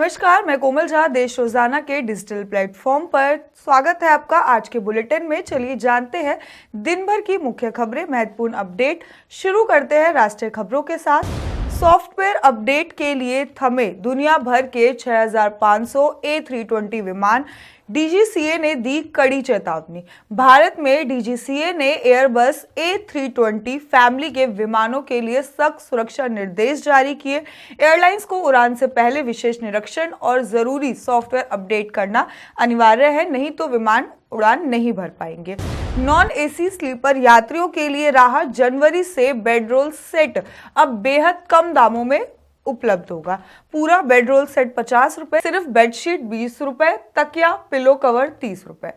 नमस्कार, मैं कोमल झा। देश रोजाना के डिजिटल प्लेटफॉर्म पर स्वागत है आपका। आज के बुलेटिन में चलिए जानते हैं दिन भर की मुख्य खबरें, महत्वपूर्ण अपडेट। शुरू करते हैं राष्ट्रीय खबरों के साथ। सॉफ्टवेयर अपडेट के लिए थमे दुनिया भर के 6500 A320 विमान, डीजीसीए ने दी कड़ी चेतावनी। भारत में डीजीसीए ने एयरबस A320 फैमिली के विमानों के लिए सख्त सुरक्षा निर्देश जारी किए। एयरलाइंस को उड़ान से पहले विशेष निरीक्षण और जरूरी सॉफ्टवेयर अपडेट करना अनिवार्य है, नहीं तो विमान उड़ान नहीं भर पाएंगे। नॉन एसी स्लीपर यात्रियों के लिए राहत, जनवरी से बेडरोल सेट अब बेहद कम दामों में उपलब्ध होगा। पूरा बेडरोल सेट 50 रुपए, सिर्फ बेडशीट 20 रुपए, तकिया पिलो कवर 30 रुपए।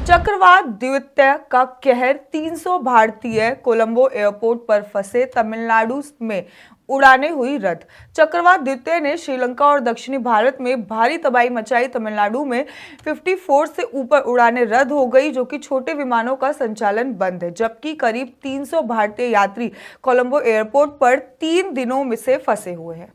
चक्रवात द्वितीय का कहर, 300 भारतीय कोलंबो एयरपोर्ट पर फंसे, तमिलनाडु में उड़ानें हुई रद्द। चक्रवात द्वितीय ने श्रीलंका और दक्षिणी भारत में भारी तबाही मचाई। तमिलनाडु में 54 से ऊपर उड़ानें रद्द हो गई, जो कि छोटे विमानों का संचालन बंद है, जबकि करीब 300 भारतीय यात्री कोलंबो एयरपोर्ट पर 3 दिनों में से फंसे हुए हैं।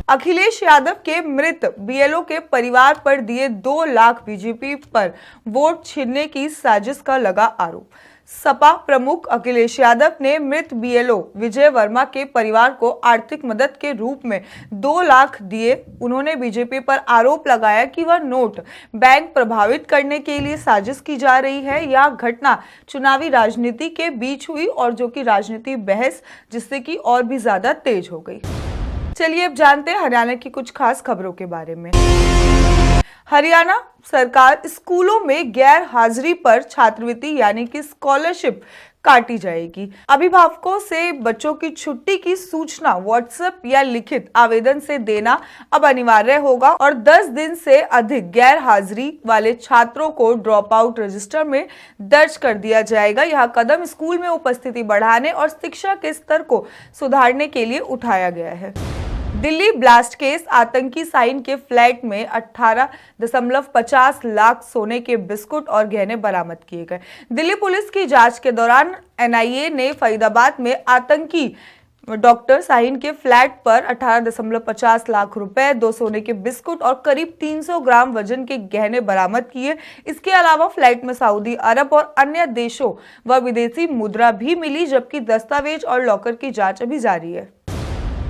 अखिलेश यादव के मृत बीएलओ के परिवार पर दिए 2 लाख, बीजेपी पर वोट छीनने की साजिश का लगा आरोप। सपा प्रमुख अखिलेश यादव ने मृत बीएलओ विजय वर्मा के परिवार को आर्थिक मदद के रूप में 2 लाख दिए। उन्होंने बीजेपी पर आरोप लगाया कि वह नोट बैंक प्रभावित करने के लिए साजिश की जा रही है। यह घटना चुनावी राजनीति के बीच हुई और जो कि राजनीति बहस जिससे कि और भी ज्यादा तेज हो गई। चलिए अब जानते हैं हरियाणा की कुछ खास खबरों के बारे में। हरियाणा सरकार स्कूलों में गैर हाजिरी पर छात्रवृत्ति यानी कि स्कॉलरशिप काटी जाएगी। अभिभावकों से बच्चों की छुट्टी की सूचना व्हाट्सएप या लिखित आवेदन से देना अब अनिवार्य होगा और 10 दिन से अधिक गैर हाजिरी वाले छात्रों को ड्रॉप आउट रजिस्टर में दर्ज कर दिया जाएगा। यह कदम स्कूल में उपस्थिति बढ़ाने और शिक्षा के स्तर को सुधारने के लिए उठाया गया है। दिल्ली ब्लास्ट केस, आतंकी साइन के फ्लैट में 18.50 लाख सोने के बिस्कुट और गहने बरामद किए गए। दिल्ली पुलिस की जांच के दौरान एनआईए ने फरीदाबाद में आतंकी डॉक्टर साइन के फ्लैट पर 18.50 लाख रुपए, 2 सोने के बिस्कुट और करीब 300 ग्राम वजन के गहने बरामद किए। इसके अलावा फ्लैट में सऊदी अरब और अन्य देशों व विदेशी मुद्रा भी मिली, जबकि दस्तावेज और लॉकर की जांच अभी जारी है।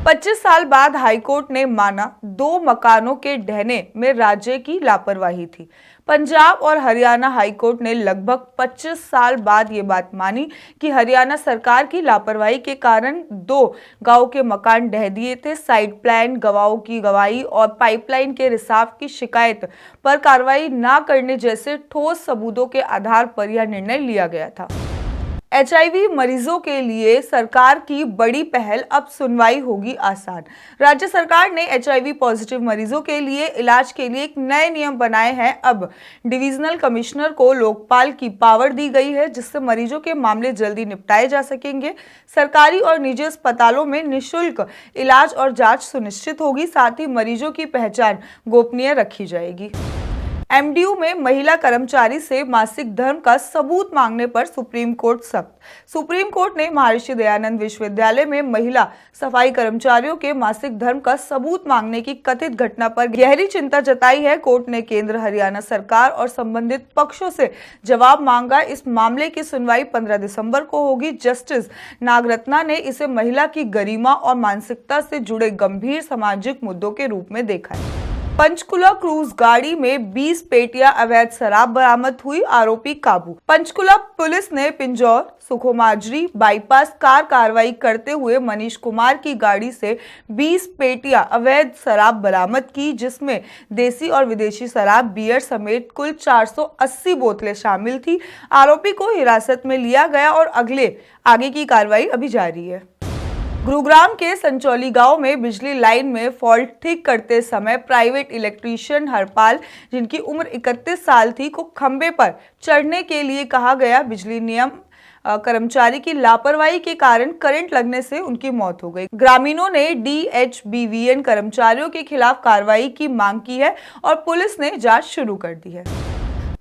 25 साल बाद हाईकोर्ट ने माना 2 मकानों के ढहने में राज्य की लापरवाही थी। पंजाब और हरियाणा हाईकोर्ट ने लगभग 25 साल बाद ये बात मानी कि हरियाणा सरकार की लापरवाही के कारण 2 गांव के मकान ढह दिए थे। साइड प्लान, गवाहों की गवाही और पाइपलाइन के रिसाव की शिकायत पर कार्रवाई न करने जैसे ठोस सबूतों के आधार पर यह निर्णय लिया गया था। एचआईवी मरीजों के लिए सरकार की बड़ी पहल, अब सुनवाई होगी आसान। राज्य सरकार ने एचआईवी पॉजिटिव मरीजों के लिए इलाज के लिए एक नए नियम बनाए हैं। अब डिविजनल कमिश्नर को लोकपाल की पावर दी गई है, जिससे मरीजों के मामले जल्दी निपटाए जा सकेंगे। सरकारी और निजी अस्पतालों में निःशुल्क इलाज और जांच सुनिश्चित होगी। साथ ही मरीजों की पहचान गोपनीय रखी जाएगी। एमडीयू में महिला कर्मचारी से मासिक धर्म का सबूत मांगने पर सुप्रीम कोर्ट सख्त। सुप्रीम कोर्ट ने महर्षि दयानंद विश्वविद्यालय में महिला सफाई कर्मचारियों के मासिक धर्म का सबूत मांगने की कथित घटना पर गहरी चिंता जताई है। कोर्ट ने केंद्र, हरियाणा सरकार और संबंधित पक्षों से जवाब मांगा। इस मामले की सुनवाई 15 दिसंबर को होगी। जस्टिस नागरत्ना ने इसे महिला की गरिमा और मानसिकता से जुड़े गंभीर सामाजिक मुद्दों के रूप में देखा है। पंचकुला क्रूज गाड़ी में 20 पेटियां अवैध शराब बरामद हुई, आरोपी काबू। पंचकुला पुलिस ने पिंजौर सुखोमाजरी बाईपास कार कार्रवाई करते हुए मनीष कुमार की गाड़ी से 20 पेटियां अवैध शराब बरामद की, जिसमें देसी और विदेशी शराब, बियर समेत कुल 480 बोतलें शामिल थी। आरोपी को हिरासत में लिया गया और आगे की कार्रवाई अभी जारी है। गुरुग्राम के संचौली गांव में बिजली लाइन में फॉल्ट ठीक करते समय प्राइवेट इलेक्ट्रीशियन हरपाल, जिनकी उम्र 31 साल थी, को खंबे पर चढ़ने के लिए कहा गया। बिजली नियम कर्मचारी की लापरवाही के कारण करंट लगने से उनकी मौत हो गई। ग्रामीणों ने डीएचबीवीएन कर्मचारियों के खिलाफ कार्रवाई की मांग की है और पुलिस ने जांच शुरू कर दी है।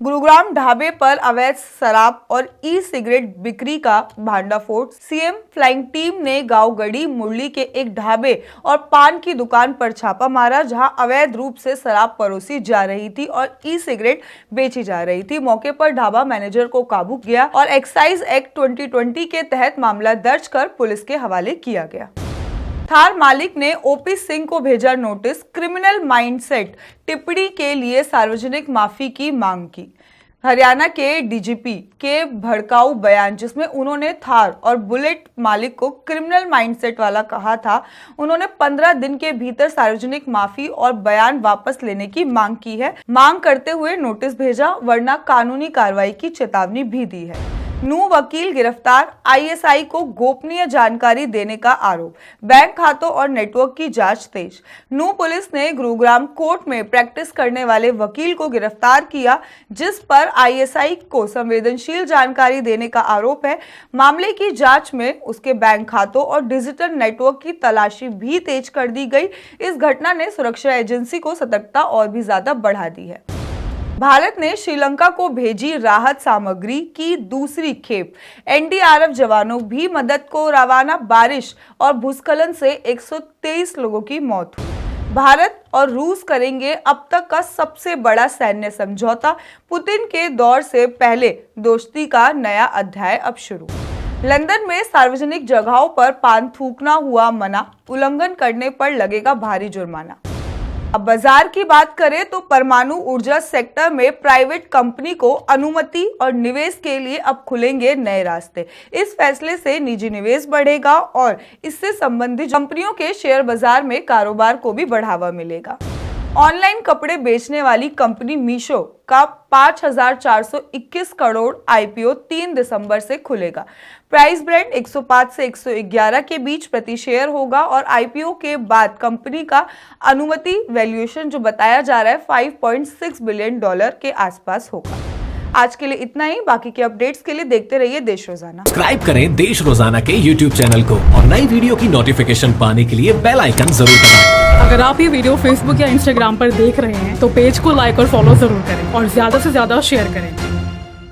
गुरुग्राम ढाबे पर अवैध शराब और ई सिगरेट बिक्री का भांडाफोड़। सीएम फ्लाइंग टीम ने गांव गढ़ी मुरली के एक ढाबे और पान की दुकान पर छापा मारा, जहां अवैध रूप से शराब परोसी जा रही थी और ई सिगरेट बेची जा रही थी। मौके पर ढाबा मैनेजर को काबू किया और एक्साइज एक्ट 2020 के तहत मामला दर्ज कर पुलिस के हवाले किया गया। थार मालिक ने ओपी सिंह को भेजा नोटिस, क्रिमिनल माइंडसेट टिप्पणी के लिए सार्वजनिक माफी की मांग की। हरियाणा के डीजीपी के भड़काऊ बयान, जिसमें उन्होंने थार और बुलेट मालिक को क्रिमिनल माइंडसेट वाला कहा था, उन्होंने 15 दिन के भीतर सार्वजनिक माफी और बयान वापस लेने की मांग की है। मांग करते हुए नोटिस भेजा, वरना कानूनी कार्रवाई की चेतावनी भी दी है। नू वकील गिरफ्तार, आईएसआई को गोपनीय जानकारी देने का आरोप। बैंक खातों और नेटवर्क की जांच तेज। नू पुलिस ने गुरुग्राम कोर्ट में प्रैक्टिस करने वाले वकील को गिरफ्तार किया, जिस पर आईएसआई को संवेदनशील जानकारी देने का आरोप है। मामले की जांच में उसके बैंक खातों और डिजिटल नेटवर्क की तलाशी भी तेज कर दी गई। इस घटना ने सुरक्षा एजेंसी को सतर्कता और भी ज्यादा बढ़ा दी है। भारत ने श्रीलंका को भेजी राहत सामग्री की दूसरी खेप। एनडीआरएफ जवानों भी मदद को रवाना। बारिश और भूस्खलन से 123 लोगों की मौत हुई। भारत और रूस करेंगे अब तक का सबसे बड़ा सैन्य समझौता। पुतिन के दौर से पहले दोस्ती का नया अध्याय अब शुरू। लंदन में सार्वजनिक जगहों पर पान थूकना हुआ मना, उल्लंघन करने पर लगेगा भारी जुर्माना। अब बाजार की बात करें तो परमाणु ऊर्जा सेक्टर में प्राइवेट कंपनी को अनुमति और निवेश के लिए अब खुलेंगे नए रास्ते। इस फैसले से निजी निवेश बढ़ेगा और इससे संबंधित कंपनियों के शेयर बाजार में कारोबार को भी बढ़ावा मिलेगा। ऑनलाइन कपड़े बेचने वाली कंपनी मीशो का 5,421 करोड़ आईपीओ 3 दिसंबर से खुलेगा। प्राइस बैंड 105 से 111 के बीच प्रति शेयर होगा और आईपीओ के बाद कंपनी का अनुमति वैल्यूएशन जो बताया जा रहा है $5.6 बिलियन के आसपास होगा। आज के लिए इतना ही। बाकी के अपडेट्स के लिए देखते रहिए देश रोजाना। सब्सक्राइब करें देश रोजाना के YouTube चैनल को और नई वीडियो की नोटिफिकेशन पाने के लिए बेल आइकन जरूर दबाएं। अगर आप ये वीडियो Facebook या Instagram पर देख रहे हैं तो पेज को लाइक और फॉलो जरूर करें और ज्यादा से ज्यादा शेयर करें।